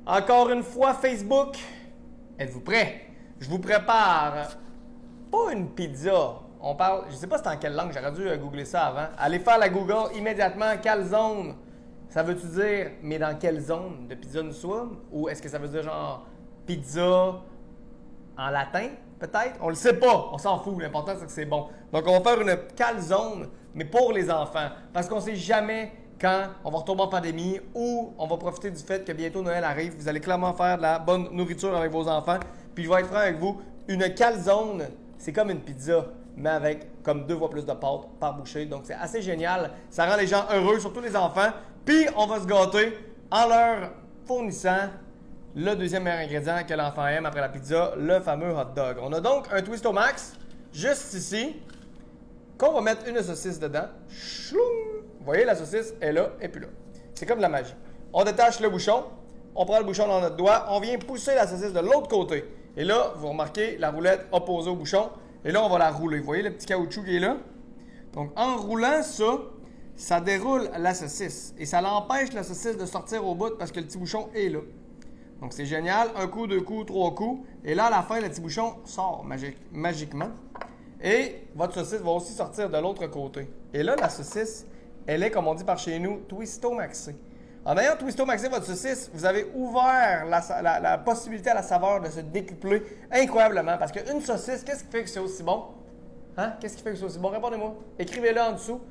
Encore une fois, Facebook, êtes-vous prêts? Je vous prépare pas une pizza. On parle, je sais pas c'est en quelle langue, j'aurais dû googler ça avant. Allez faire la Google immédiatement, calzone. Ça veut-tu dire, mais dans quelle zone de pizza nous sommes? Ou est-ce que ça veut dire genre pizza en latin, peut-être? On le sait pas, on s'en fout, l'important c'est que c'est bon. Donc on va faire une calzone, mais pour les enfants. Parce qu'on sait jamais quand on va retomber en pandémie ou on va profiter du fait que bientôt Noël arrive. Vous allez clairement faire de la bonne nourriture avec vos enfants. Puis je vais être franc avec vous, une calzone, c'est comme une pizza, mais avec comme 2 fois plus de pâte par bouchée. Donc c'est assez génial. Ça rend les gens heureux, surtout les enfants. Puis on va se gâter en leur fournissant le deuxième meilleur ingrédient que l'enfant aime après la pizza, le fameux hot dog. On a donc un Twisto Max, juste ici, qu'on va mettre une saucisse dedans. Chloum! Vous voyez, la saucisse est là et puis là. C'est comme de la magie. On détache le bouchon, on prend le bouchon dans notre doigt, on vient pousser la saucisse de l'autre côté. Et là, vous remarquez la roulette opposée au bouchon. Et là, on va la rouler. Vous voyez le petit caoutchouc qui est là? Donc, en roulant ça, ça déroule la saucisse. Et ça l'empêche la saucisse de sortir au bout parce que le petit bouchon est là. Donc, c'est génial. Un coup, 2 coups, 3 coups. Et là, à la fin, le petit bouchon sort magiquement. Et votre saucisse va aussi sortir de l'autre côté. Et là, la saucisse, elle est, comme on dit par chez nous, Twisto Maxé. En ayant Twisto Maxé votre saucisse, vous avez ouvert la possibilité à la saveur de se décupler incroyablement. Parce qu'une saucisse, qu'est-ce qui fait que c'est aussi bon? Hein? Qu'est-ce qui fait que c'est aussi bon? Répondez-moi. Écrivez-le en dessous.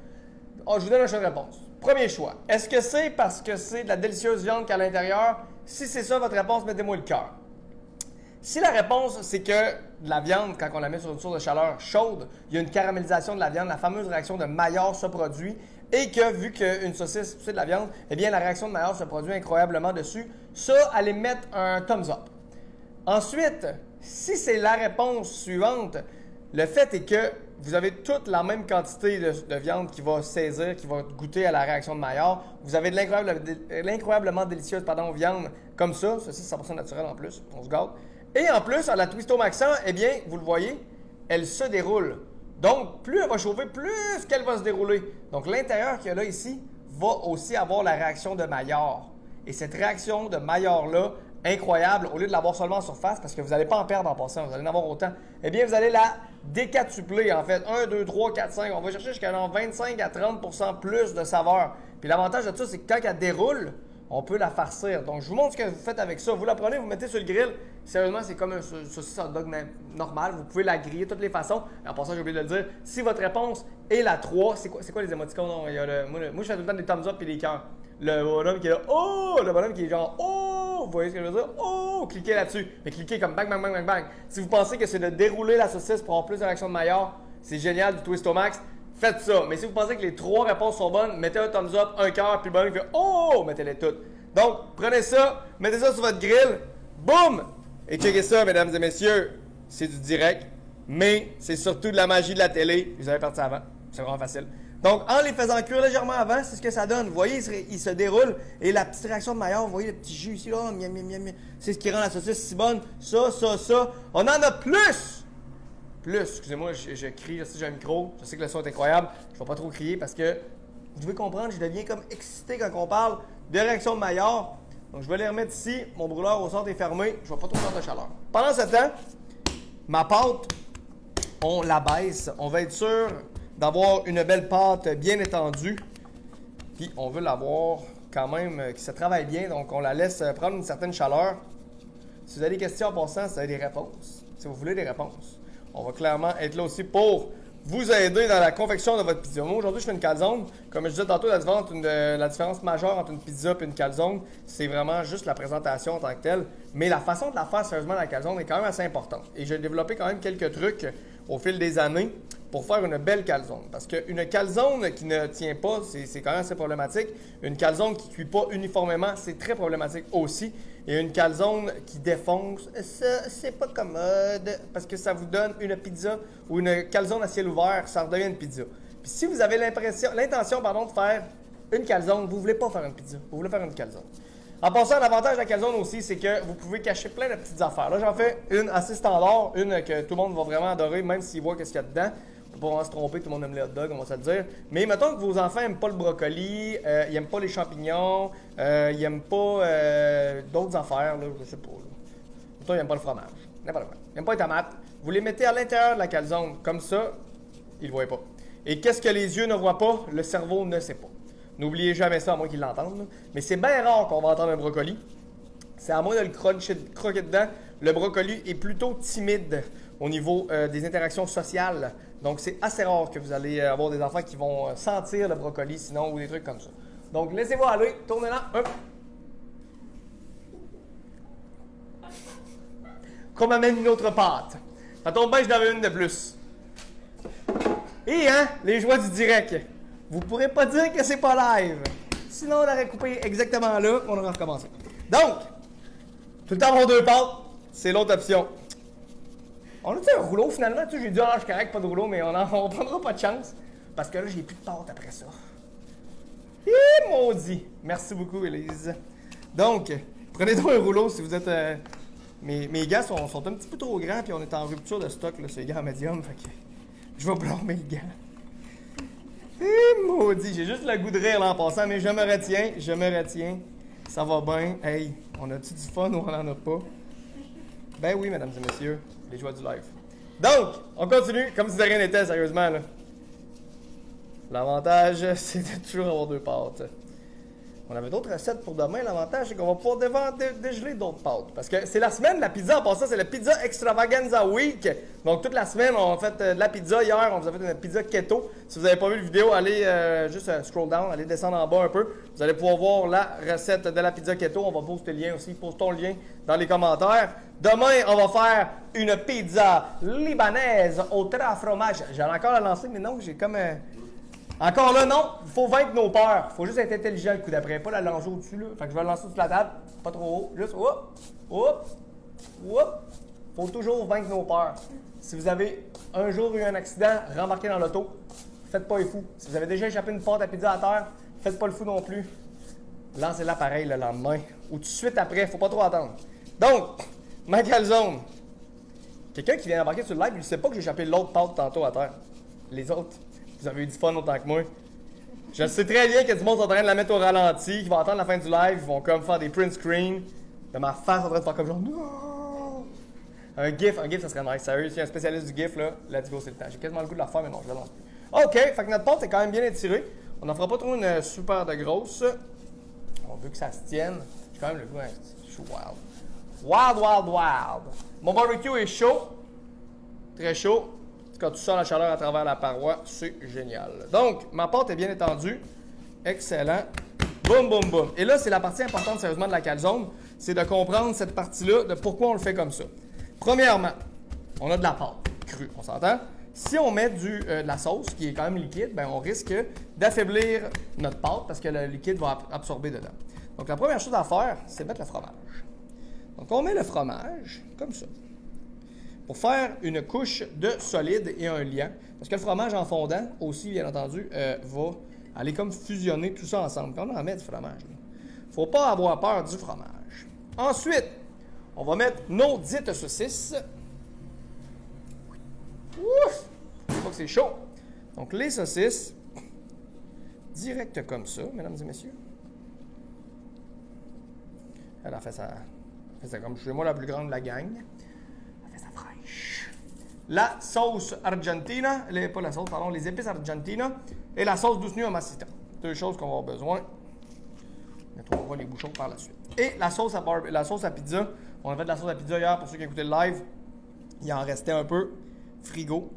Oh, je vous donne un choix de réponse. Premier choix. Est-ce que c'est parce que c'est de la délicieuse viande qu'il y a à l'intérieur? Si c'est ça votre réponse, mettez-moi le cœur. Si la réponse, c'est que de la viande, quand on la met sur une source de chaleur chaude, il y a une caramélisation de la viande, la fameuse réaction de Maillard se produit, et que vu qu'une saucisse, c'est de la viande, eh bien la réaction de Maillard se produit incroyablement dessus, ça, allez mettre un thumbs up. Ensuite, si c'est la réponse suivante, le fait est que vous avez toute la même quantité de viande qui va saisir, qui va goûter à la réaction de Maillard. Vous avez de l'incroyablement délicieuse viande comme ça. Ceci, c'est 100% naturel en plus. On se gâte. Et en plus, à la Twisto Maxant, eh bien, vous le voyez, elle se déroule. Donc, plus elle va chauffer, plus qu'elle va se dérouler. Donc, l'intérieur qu'il y a là ici va aussi avoir la réaction de Maillard. Et cette réaction de Maillard-là, incroyable, au lieu de l'avoir seulement en surface, parce que vous n'allez pas en perdre en passant, vous allez en avoir autant, eh bien, vous allez la décatupler, en fait. 1, 2, 3, 4, 5. On va chercher jusqu'à 25 à 30% plus de saveur. Puis l'avantage de ça, c'est que quand elle déroule, on peut la farcir. Donc, je vous montre ce que vous faites avec ça. Vous la prenez, vous mettez sur le grill. Sérieusement, c'est comme un saucisse hot dog normal. Vous pouvez la griller de toutes les façons. Et en passant, j'ai oublié de le dire. Si votre réponse est la 3, c'est quoi les émoticônes? Non, il y a moi, je fais tout le temps des thumbs up et des cœurs. Le bonhomme qui est là, oh! Le bonhomme qui est genre, oh! Vous voyez ce que je veux dire? Oh! Cliquez là-dessus. Mais cliquez comme bang, bang, bang, bang, bang. Si vous pensez que c'est de dérouler la saucisse pour avoir plus de réaction de Maillard, c'est génial du Twisto Max. Faites ça. Mais si vous pensez que les 3 réponses sont bonnes, mettez un thumbs up, un cœur, puis le bonhomme qui fait, oh! Mettez-les toutes. Donc, prenez ça, mettez ça sur votre grill, boum! Et checkez ça, mesdames et messieurs, c'est du direct, mais c'est surtout de la magie de la télé. Vous avez parti avant, c'est vraiment facile. Donc, en les faisant cuire légèrement avant, c'est ce que ça donne. Vous voyez, il se déroule, et la petite réaction de Maillard, vous voyez le petit jus ici, là, miam, miam, miam, miam. C'est ce qui rend la saucisse si bonne. Ça. On en a plus! Excusez-moi, je crie, si j'ai un micro, je sais que le son est incroyable, je ne vais pas trop crier parce que, vous devez comprendre, je deviens comme excité quand on parle de réaction de Maillard. Donc, je vais les remettre ici. Mon brûleur au centre est fermé. Je ne vais pas trop faire de chaleur. Pendant ce temps, ma pâte, on la baisse. On va être sûr d'avoir une belle pâte bien étendue. Puis, on veut l'avoir quand même qui se travaille bien. Donc, on la laisse prendre une certaine chaleur. Si vous avez des questions en passant, si vous avez des réponses, si vous voulez des réponses, on va clairement être là aussi pour vous aider dans la confection de votre pizza. Moi, aujourd'hui, je fais une calzone. Comme je disais tantôt, la différence majeure entre une pizza et une calzone, c'est vraiment juste la présentation en tant que telle. Mais la façon de la faire, sérieusement, la calzone est quand même assez importante. Et j'ai développé quand même quelques trucs au fil des années pour faire une belle calzone. Parce qu'une calzone qui ne tient pas, c'est quand même assez problématique. Une calzone qui ne cuit pas uniformément, c'est très problématique aussi. Et une calzone qui défonce, ça, c'est pas commode parce que ça vous donne une pizza ou une calzone à ciel ouvert, ça redevient une pizza. Puis si vous avez l'intention de faire une calzone, vous ne voulez pas faire une pizza, vous voulez faire une calzone. En passant, l'avantage de la calzone aussi, c'est que vous pouvez cacher plein de petites affaires. Là, j'en fais une assez standard, une que tout le monde va vraiment adorer, même s'il voit qu'est-ce qu'il y a dedans. Faut pas vraiment se tromper, tout le monde aime les hot dogs, on va se le dire. Mais mettons que vos enfants n'aiment pas le brocoli, ils n'aiment pas les champignons, ils n'aiment pas d'autres affaires, là, je sais pas. Là. Mettons, ils n'aiment pas le fromage, n'importe quoi. Ils n'aiment pas les tomates. Vous les mettez à l'intérieur de la calzone, comme ça, ils ne le voient pas. Et qu'est-ce que les yeux ne voient pas, le cerveau ne sait pas. N'oubliez jamais ça, à moins qu'ils l'entendent. Là. Mais c'est bien rare qu'on va entendre un brocoli. C'est à moins de le croquer dedans. Le brocoli est plutôt timide au niveau des interactions sociales. Donc, c'est assez rare que vous allez avoir des enfants qui vont sentir le brocoli, sinon, ou des trucs comme ça. Donc, laissez-vous aller. Tournez-la. Qu'on m'amène une autre pâte. Ça tombe bien, je n'avais une de plus. Et, hein, les joies du direct. Vous ne pourrez pas dire que c'est pas live. Sinon, on aurait coupé exactement là, on aurait recommencé. Donc, tout le temps avoir deux pâtes, c'est l'autre option. On a-tu un rouleau finalement? Tu sais, j'ai dit, ah, je suis correct, pas de rouleau, mais on ne prendra pas de chance. Parce que là, j'ai plus de pâte après ça. Hé, maudit! Merci beaucoup, Élise. Donc, prenez donc un rouleau si vous êtes. Mes gars sont un petit peu trop grands, puis on est en rupture de stock, là, ces gars médium. Fait que je vais blâmer le gars. Hé, maudit! J'ai juste le goût de rire là, en passant, mais je me retiens. Ça va bien. Hey, on a-tu du fun ou on n'en a pas? Ben oui, mesdames et messieurs, les joies du live. Donc, on continue comme si de rien n'était, sérieusement. L'avantage, c'est de toujours avoir deux pâtes. On avait d'autres recettes pour demain. L'avantage, c'est qu'on va pouvoir dégeler d'autres pâtes. Parce que c'est la semaine de la pizza. En passant, c'est la Pizza Extravaganza Week. Donc, toute la semaine, on a fait de la pizza. Hier, on vous a fait une pizza keto. Si vous n'avez pas vu la vidéo, allez juste scroll down, allez descendre en bas un peu. Vous allez pouvoir voir la recette de la pizza keto. On va poster le lien aussi. Postons le lien dans les commentaires. Demain, on va faire une pizza libanaise au trois fromages. J'allais encore la lancer, mais non, j'ai comme... Encore là, non, il faut vaincre nos peurs. Il faut juste être intelligent le coup d'après, pas la lancer au-dessus. Là. Fait que je vais la lancer sur la table, pas trop haut. Juste, hop. Faut toujours vaincre nos peurs. Si vous avez un jour eu un accident, rembarquez dans l'auto, faites pas les fous. Si vous avez déjà échappé une pâte à pizza à terre, faites pas le fou non plus. Lancez-la pareil le lendemain ou tout de suite après, faut pas trop attendre. Donc, ma calzone. Quelqu'un qui vient d'embarquer sur le live, il ne sait pas que j'ai échappé l'autre pâte tantôt à terre. Les autres. Vous avez eu du fun autant que moi. Je sais très bien que du monde est en train de la mettre au ralenti, qui va attendre la fin du live, ils vont comme faire des print screens de ma face en train de faire comme genre non! Un GIF, ça serait nice. Sérieux, s'il y a un spécialiste du GIF, là, let's go, c'est le temps. J'ai quasiment le goût de la faire, mais non, je la lance plus. OK, fait que notre pâte est quand même bien étirée. On n'en fera pas trop une super de grosse. On veut que ça se tienne. J'ai quand même le goût, hein, je suis wild. Mon barbecue est chaud. Très chaud. Quand tu sens la chaleur à travers la paroi, c'est génial. Donc, ma pâte est bien étendue. Excellent. Boum, boum, boum. Et là, c'est la partie importante, sérieusement, de la calzone. C'est de comprendre cette partie-là, de pourquoi on le fait comme ça. Premièrement, on a de la pâte crue, on s'entend? Si on met de la sauce, qui est quand même liquide, ben on risque d'affaiblir notre pâte parce que le liquide va absorber dedans. Donc, la première chose à faire, c'est mettre le fromage. Donc, on met le fromage comme ça. Pour faire une couche de solide et un liant. Parce que le fromage en fondant aussi, bien entendu, va aller comme fusionner tout ça ensemble. Quand on en met du fromage, il ne faut pas avoir peur du fromage. Ensuite, on va mettre nos dites saucisses. Ouf! Il faut que c'est chaud. Donc, les saucisses, direct comme ça, mesdames et messieurs. Elle a fait ça comme chez moi, la plus grande de la gang. La sauce argentina, les épices argentina et la sauce douce au masita. Deux choses qu'on va avoir besoin. On va les bouchons par la suite. Et la sauce à pizza. On a fait de la sauce à pizza hier pour ceux qui écoutaient le live. Il en restait un peu. Frigo.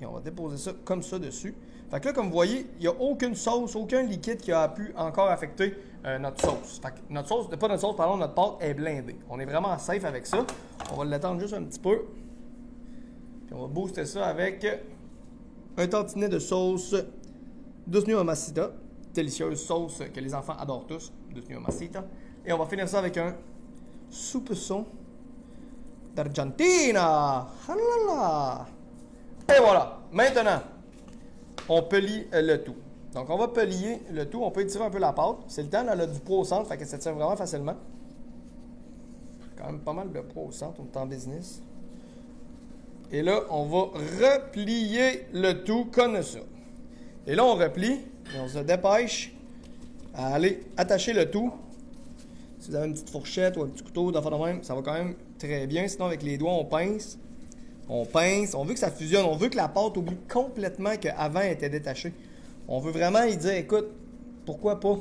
Et on va déposer ça comme ça dessus. Fait que là, comme vous voyez, il n'y a aucune sauce, aucun liquide qui a pu encore affecter notre sauce. Fait que notre pâte est blindée. On est vraiment safe avec ça. On va l'étendre juste un petit peu. Puis on va booster ça avec un tantinet de sauce douce au masita. Délicieuse sauce que les enfants adorent tous. Douce au masita. Et on va finir ça avec un soupçon d'Argentina. Halala. Et voilà. Maintenant, on pelie le tout. Donc, on va pelier le tout. On peut étirer un peu la pâte. C'est le temps, là, elle a du poids au centre, fait que ça tient vraiment facilement. Quand même pas mal de poids au centre, on est en business. Et là, on va replier le tout comme ça. Et là, on replie et on se dépêche à aller attacher le tout. Si vous avez une petite fourchette ou un petit couteau d'affaire de même, ça va quand même très bien. Sinon, avec les doigts, on pince. On pince. On veut que ça fusionne. On veut que la pâte oublie complètement qu'avant, elle était détachée. On veut vraiment y dire, écoute, pourquoi pas?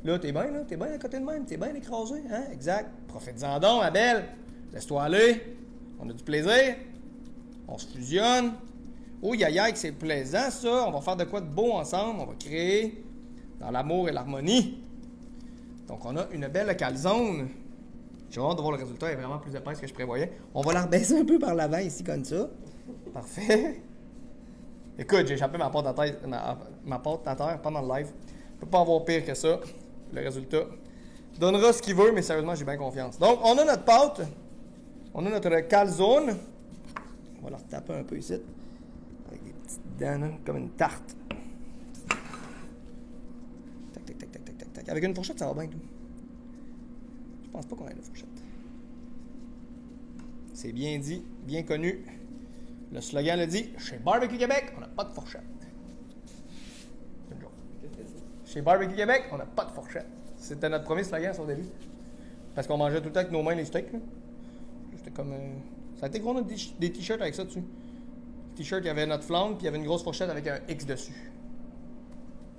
Là, t'es bien, là? T'es bien à côté de même? T'es bien écrasé? Hein? Exact. Profite-en donc, ma belle. Laisse-toi aller. On a du plaisir. On se fusionne. Oh, yaya, que c'est plaisant, ça. On va faire de quoi de beau ensemble. On va créer dans l'amour et l'harmonie. Donc, on a une belle calzone. J'ai hâte de voir le résultat. Elle est vraiment plus épaisse que je prévoyais. On va la rebaisser un peu par l'avant ici, comme ça. Parfait. Écoute, j'ai échappé ma pâte à terre, ma pâte à terre pendant le live. Je peux pas avoir pire que ça. Le résultat donnera ce qu'il veut, mais sérieusement, j'ai bien confiance. Donc, on a notre pâte. On a notre calzone. On va la retaper un peu ici. Avec des petites dents, là, comme une tarte. Tac, tac, tac, tac, tac, tac, tac. Avec une fourchette, ça va bien tout. Je pense pas qu'on ait de fourchette. C'est bien dit, bien connu. Le slogan le dit, chez Barbecue Québec, on n'a pas de fourchette. C'est une joke. Chez Barbecue Québec, on n'a pas de fourchette. C'était notre premier slogan au début. Parce qu'on mangeait tout le temps avec nos mains les steaks. C'était comme... Ça a été gros, des t-shirts avec ça dessus. T-shirt, il y avait notre flamme, puis il y avait une grosse fourchette avec un X dessus.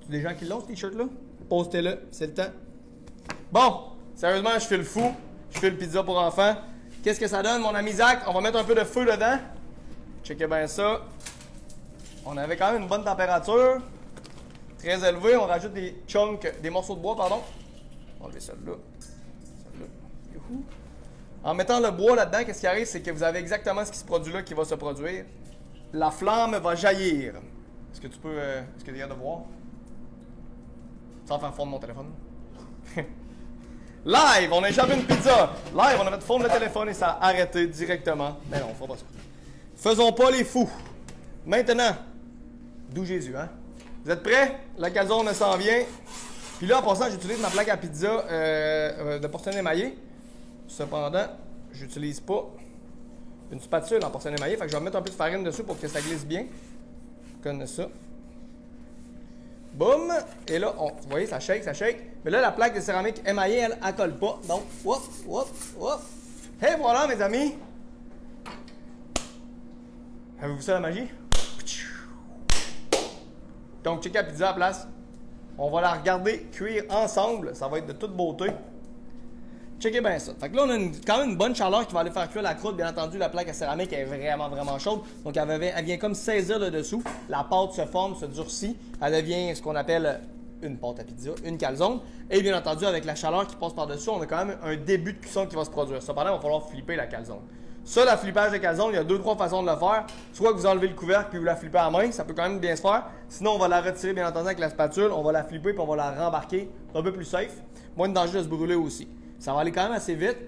C'est des gens qui l'ont, ce t-shirt-là? Postez-le, c'est le temps. Bon, sérieusement, je fais le fou. Je fais le pizza pour enfants. Qu'est-ce que ça donne, mon ami Zach? On va mettre un peu de feu dedans. Checkez bien ça. On avait quand même une bonne température. Très élevée. On rajoute des chunks, des morceaux de bois, pardon. On va enlever celle-là. Celle-là. Youhou. En mettant le bois là-dedans, qu'est-ce qui arrive? C'est que vous avez exactement ce qui se produit là qui va se produire. La flamme va jaillir. Est-ce que tu peux... est-ce que tu es capable de voir? Sans faire fondre mon téléphone. Live! On a échappé une pizza! Live, on a fait fondre le téléphone et ça a arrêté directement. Mais non, on fera pas ça. Faisons pas les fous. Maintenant, d'où Jésus, hein? Vous êtes prêts? La calzone s'en vient. Puis là, en passant, j'utilise ma plaque à pizza de porcelaine émaillée. Cependant, j'utilise pas une spatule en porcelaine émaillée. Fait que je vais mettre un peu de farine dessus pour que ça glisse bien. Comme ça. Boum! Et là, vous voyez, ça shake, ça shake. Mais là, la plaque de céramique émaillée, elle colle pas. Donc, whoop, whoop, whoop. Et voilà, mes amis! Avez-vous vu ça, la magie? Donc, checker la pizza à la place. On va la regarder cuire ensemble. Ça va être de toute beauté. Checkez bien ça. Fait que là, on a quand même une bonne chaleur qui va aller faire cuire la croûte. Bien entendu, la plaque à céramique est vraiment, vraiment chaude. Donc, elle vient comme saisir le dessous. La pâte se forme, se durcit. Elle devient ce qu'on appelle une pâte à pizza, une calzone. Et bien entendu, avec la chaleur qui passe par-dessus, on a quand même un début de cuisson qui va se produire. Cependant, il va falloir flipper la calzone. Ça, la flippage de calzone, il y a 2-3 façons de le faire. Soit que vous enlevez le couvercle puis vous la flippez à la main, ça peut quand même bien se faire. Sinon, on va la retirer bien entendu avec la spatule, on va la flipper puis on va la rembarquer. C'est un peu plus safe. Moins de danger de se brûler aussi. Ça va aller quand même assez vite.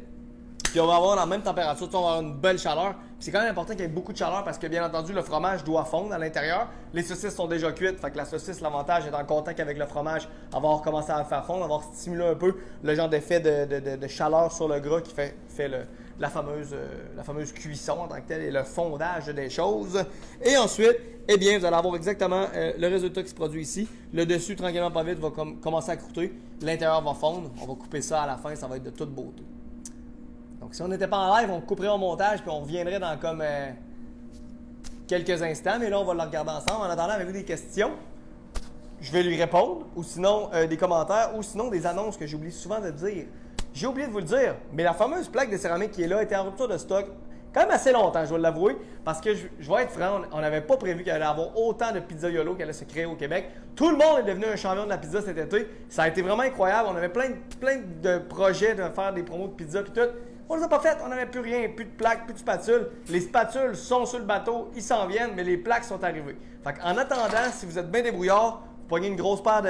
Puis on va avoir la même température, on va avoir une belle chaleur. C'est quand même important qu'il y ait beaucoup de chaleur parce que bien entendu, le fromage doit fondre à l'intérieur. Les saucisses sont déjà cuites, fait que la saucisse, l'avantage est en contact avec le fromage, avoir commencé à faire fondre, avoir stimulé un peu le genre d'effet de chaleur sur le gras qui fait la fameuse cuisson en tant que telle et le fondage des choses. Et ensuite, eh bien, vous allez avoir exactement le résultat qui se produit ici. Le dessus, tranquillement pas vite, va commencer à croûter. L'intérieur va fondre. On va couper ça à la fin, ça va être de toute beauté. Donc, si on n'était pas en live, on couperait au montage puis on reviendrait dans comme quelques instants. Mais là, on va le regarder ensemble. En attendant, avez-vous des questions? Je vais lui répondre. Ou sinon, des commentaires. Ou sinon, des annonces que j'oublie souvent de dire. J'ai oublié de vous le dire, mais la fameuse plaque de céramique qui est là était en rupture de stock quand même assez longtemps, je dois l'avouer, parce que je vais être franc, on n'avait pas prévu qu'il allait y avoir autant de pizzaiolo qui allait se créer au Québec. Tout le monde est devenu un champion de la pizza cet été. Ça a été vraiment incroyable. On avait plein de projets de faire des promos de pizza et tout. On les a pas fait, on n'avait plus rien, plus de plaques, plus de spatules. Les spatules sont sur le bateau, ils s'en viennent, mais les plaques sont arrivées. Fait en attendant, si vous êtes bien débrouillard, vous pognez une grosse paire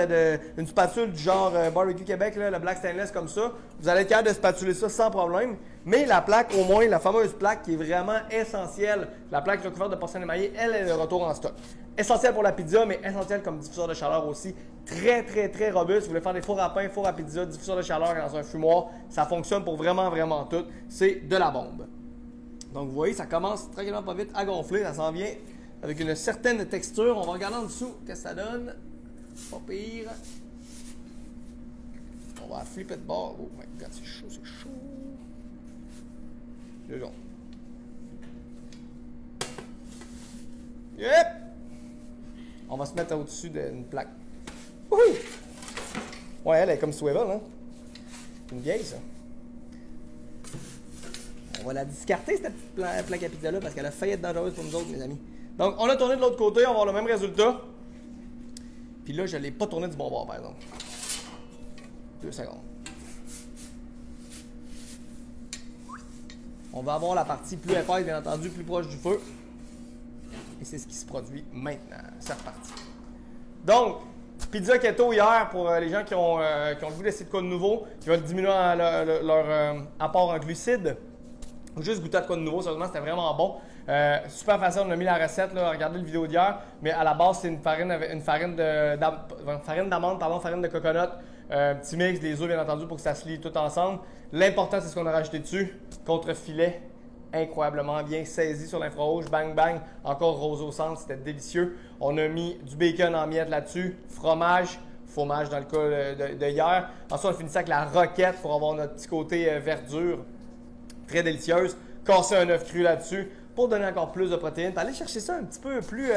une spatule du genre Barbecue Québec, là, le black stainless comme ça, vous allez être capable de spatuler ça sans problème. Mais la plaque, au moins, la fameuse plaque qui est vraiment essentielle, la plaque recouverte de porcelaine émaillée, elle est de retour en stock. Essentielle pour la pizza, mais essentielle comme diffuseur de chaleur aussi. Très, très, très robuste. Vous voulez faire des fours à pain, fours à pizza, diffuseur de chaleur dans un fumoir, ça fonctionne pour vraiment, vraiment tout. C'est de la bombe. Donc, vous voyez, ça commence tranquillement pas vite à gonfler. Ça s'en vient avec une certaine texture. On va regarder en dessous qu'est-ce que ça donne. Pas pire. On va flipper de bord. Oh my god, c'est chaud, c'est chaud. 2 secondes. Yep! On va se mettre au-dessus d'une plaque. Wouhou! Ouais, elle est comme swivel, hein? C'est une vieille, ça. On va la discarter, cette petite plaque à pizza-là, parce qu'elle a failli être dangereuse pour nous autres, mes amis. Donc, on a tourné de l'autre côté, on va avoir le même résultat. Puis là, je ne l'ai pas tourné du bon bord, par exemple. 2 secondes. On va avoir la partie plus épaisse, bien entendu, plus proche du feu. Et c'est ce qui se produit maintenant. C'est reparti. Donc, pizza keto hier pour les gens qui ont le goût d'essayer de quoi de nouveau, qui veulent diminuer leur apport en glucides. Juste goûter de quoi de nouveau, sérieusement, c'était vraiment bon. Super facile, on a mis la recette, là, regardez le vidéo d'hier, mais à la base, c'est une farine d'amande, farine de coconut, petit mix, des œufs bien entendu pour que ça se lie tout ensemble. L'important, c'est ce qu'on a rajouté dessus, contre-filet, incroyablement bien saisi sur l'infrarouge, bang bang, encore rose au centre, c'était délicieux. On a mis du bacon en miettes là-dessus, fromage dans le cas de hier. Ensuite, on finissait avec la roquette pour avoir notre petit côté verdure, très délicieuse. Casser un œuf cru là-dessus pour donner encore plus de protéines. Puis aller chercher ça un petit peu plus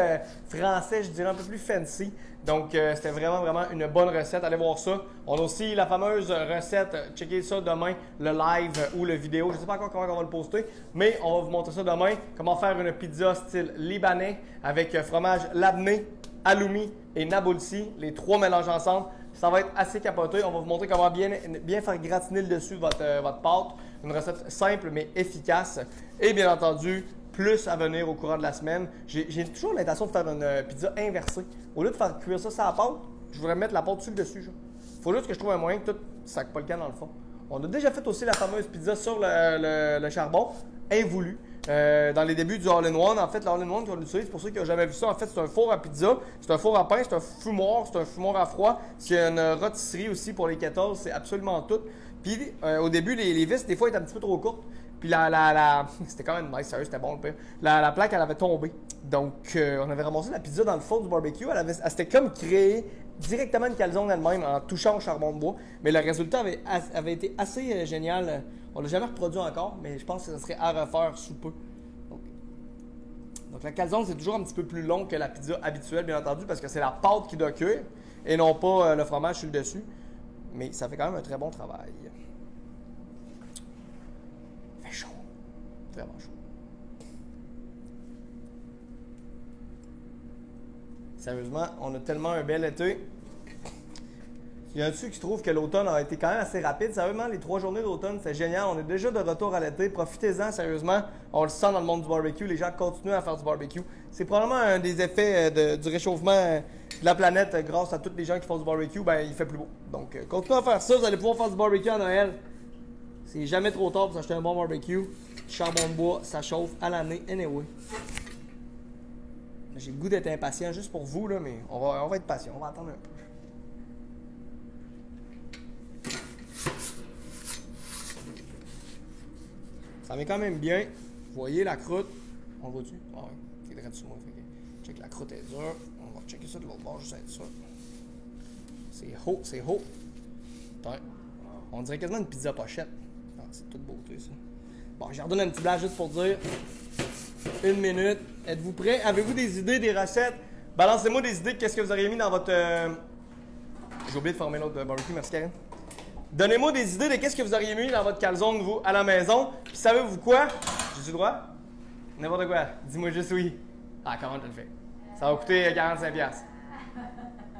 français, je dirais, un peu plus fancy. Donc, c'était vraiment, vraiment une bonne recette. Allez voir ça. On a aussi la fameuse recette. Checkez ça demain, le live ou le vidéo. Je ne sais pas encore comment on va le poster, mais on va vous montrer ça demain. Comment faire une pizza style libanais avec fromage labné, halloumi et nabulsi. Les 3 mélangés ensemble. Ça va être assez capoté. On va vous montrer comment bien faire gratiner le dessus de votre pâte. Une recette simple mais efficace. Et bien entendu, plus à venir au courant de la semaine. J'ai toujours l'intention de faire une pizza inversée. Au lieu de faire cuire ça sur la pâte, je voudrais mettre la pâte sur le dessus. Il faut juste que je trouve un moyen que tout ne sac pas le camp dans le fond. On a déjà fait aussi la fameuse pizza sur le charbon, invoulu. Dans les débuts du All-in-One, en fait, le All-in-One qu'on utilise, pour ceux qui n'ont jamais vu ça, en fait, c'est un four à pizza, c'est un four à pain, c'est un fumoir à froid. C'est une rôtisserie aussi pour les kettles, c'est absolument tout. Puis au début, les vis, des fois, étaient un petit peu trop courtes. Puis c'était quand même nice, sérieux, c'était bon le pain. La plaque, elle avait tombé. Donc, on avait ramassé la pizza dans le four du barbecue. Elle s'était comme créée directement une calzone elle-même en touchant au charbon de bois. Mais le résultat avait été assez génial. On ne l'a jamais reproduit encore, mais je pense que ça serait à refaire sous peu. Donc la calzone, c'est toujours un petit peu plus long que la pizza habituelle, bien entendu, parce que c'est la pâte qui doit cuire et non pas le fromage sur le dessus. Mais ça fait quand même un très bon travail. Il fait chaud. Vraiment chaud. Sérieusement, on a tellement un bel été. Il y en a dessus qui trouvent que l'automne a été quand même assez rapide. Sérieusement, les 3 journées d'automne, c'est génial. On est déjà de retour à l'été. Profitez-en, sérieusement. On le sent dans le monde du barbecue. Les gens continuent à faire du barbecue. C'est probablement un des effets du réchauffement de la planète grâce à tous les gens qui font du barbecue. Ben, il fait plus beau. Donc, continuez à faire ça. Vous allez pouvoir faire du barbecue à Noël. C'est jamais trop tard pour s'acheter un bon barbecue. Charbon de bois, ça chauffe à l'année. Anyway. J'ai le goût d'être impatient juste pour vous, là, mais on va être patient. On va attendre un peu. Ça met quand même bien. Vous voyez la croûte. On le voit-tu? Ah oui, il est direct sur moi. Check, la croûte est dure. On va checker ça de l'autre bord, juste être sûr. C'est haut, c'est haut. Putain. On dirait quasiment une pizza pochette. Ah, c'est toute beauté, ça. Bon, je redonne un petit blast juste pour dire. 1 minute. Êtes-vous prêts? Avez-vous des idées, des recettes? Balancez-moi des idées de qu'est-ce que vous auriez mis dans votre... J'ai oublié de former l'autre barbecue, merci Karine. Donnez-moi des idées de qu'est-ce que vous auriez mis dans votre calzone, vous, à la maison. Puis savez-vous quoi? J'ai du droit? N'importe quoi. Dis-moi juste oui. Ah, comment tu le fais? Ça va coûter 45$.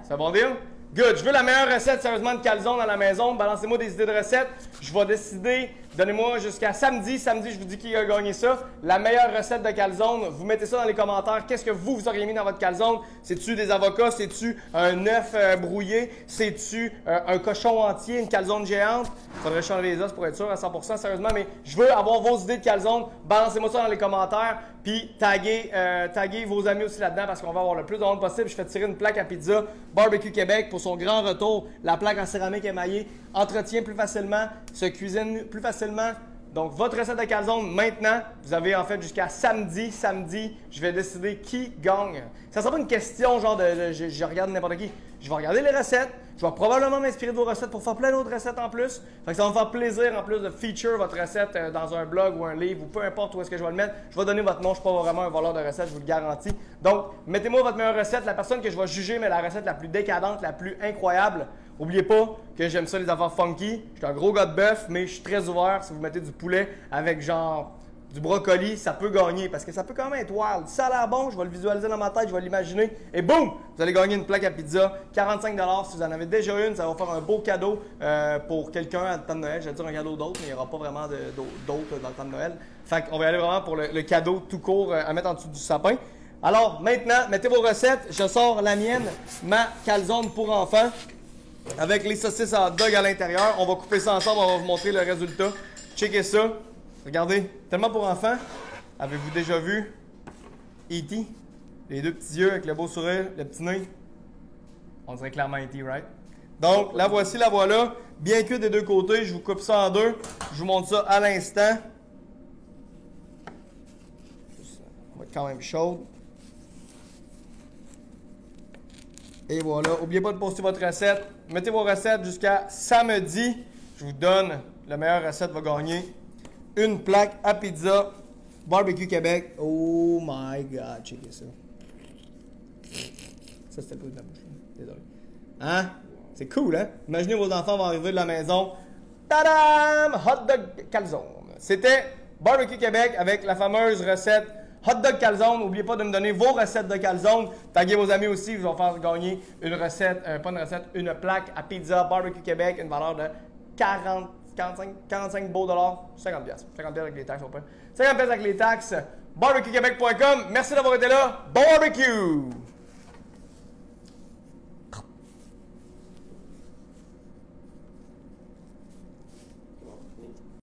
C'est un bon deal? Good. Je veux la meilleure recette, sérieusement, de calzone à la maison. Balancez-moi des idées de recettes. Je vais décider. Donnez-moi jusqu'à samedi. Samedi, je vous dis qui a gagné ça. La meilleure recette de calzone. Vous mettez ça dans les commentaires. Qu'est-ce que vous auriez mis dans votre calzone? C'est-tu des avocats? C'est-tu un œuf brouillé? C'est-tu un cochon entier? Une calzone géante? Il faudrait changer les os pour être sûr à 100%, sérieusement. Mais je veux avoir vos idées de calzone. Balancez-moi ça dans les commentaires. Puis taguez vos amis aussi là-dedans parce qu'on va avoir le plus de monde possible. Je fais tirer une plaque à pizza Barbecue Québec pour son grand retour. La plaque en céramique émaillée entretient plus facilement, se cuisine plus facilement, Donc, votre recette de calzone maintenant, vous avez en fait jusqu'à samedi. Samedi, je vais décider qui gagne. Ça ne sera pas une question genre de je regarde n'importe qui. Je vais regarder les recettes. Je vais probablement m'inspirer de vos recettes pour faire plein d'autres recettes en plus. Fait que ça va me faire plaisir en plus de feature votre recette dans un blog ou un livre ou peu importe où est-ce que je vais le mettre. Je vais donner votre nom. Je ne suis pas vraiment un voleur de recettes, je vous le garantis. Donc, mettez-moi votre meilleure recette. La personne que je vais juger, mais la recette la plus décadente, la plus incroyable. N'oubliez pas que j'aime ça les affaires funky. Je suis un gros gars de bœuf, mais je suis très ouvert. Si vous mettez du poulet avec genre du brocoli, ça peut gagner parce que ça peut quand même être wild. Ça a l'air bon, je vais le visualiser dans ma tête, je vais l'imaginer et boum! Vous allez gagner une plaque à pizza. 45 $ si vous en avez déjà une. Ça va faire un beau cadeau pour quelqu'un à le temps de Noël. Je vais dire un cadeau d'autre, mais il n'y aura pas vraiment d'autres dans le temps de Noël. Fait qu'on va y aller vraiment pour le cadeau tout court à mettre en dessous du sapin. Alors maintenant, mettez vos recettes. Je sors la mienne, ma calzone pour enfants. Avec les saucisses hot dog à l'intérieur. On va couper ça ensemble, on va vous montrer le résultat. Checkez ça. Regardez, tellement pour enfants. Avez-vous déjà vu E.T.? Les deux petits yeux avec le beau sourire, le petit nez. On dirait clairement E.T., right? Donc, la voici, la voilà. Bien cuite des deux côtés. Je vous coupe ça en deux. Je vous montre ça à l'instant. On va être quand même chaude. Et voilà. N'oubliez pas de poster votre recette. Mettez vos recettes jusqu'à samedi. Je vous donne la meilleure recette va gagner une plaque à pizza Barbecue Québec. Oh my God, checkez ça. Ça, c'était le bruit de la bouche. Désolé. Hein? C'est cool, hein? Imaginez vos enfants vont arriver de la maison. Tadam! Hot dog calzone. C'était Barbecue Québec avec la fameuse recette Hot dog calzone. N'oubliez pas de me donner vos recettes de calzone. Taguez vos amis aussi. Ils vont faire gagner une recette, pas une recette, une plaque à pizza Barbecue Québec. Une valeur de 45 beaux dollars. 50 pièces. 50 pièces avec les taxes au pain. 50 pièces avec les taxes. BarbecueQuébec.com. Merci d'avoir été là. Bon barbecue!